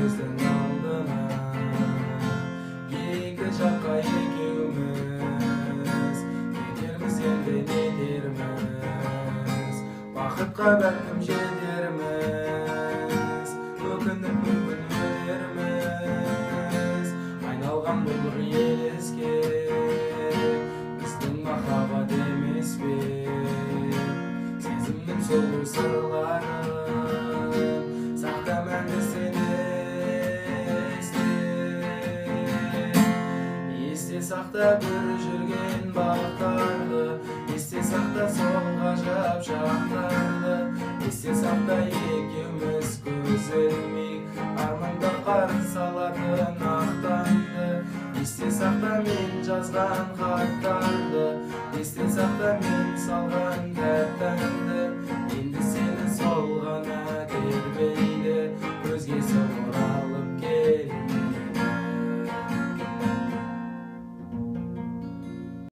көздүн алдына. Эки жакка экөөбүз кетербиз, энди не дермиз? Бакытка бәлким жетермиз, өкүнүп мүмкүн өтөрмүз. Айналган булур элеске биздин махаббат эмеспи? Сезимдин солуу сырларын сакта мәңгі сен есте сакта бір жүрген бактарды, есте сакта сол гажап шактарды, есте сакта экөөбүз көз илмей арманда карыз алатын актанды, есте сакта мен жазган хаттарды, есте сакта мен салган дәптәрімді.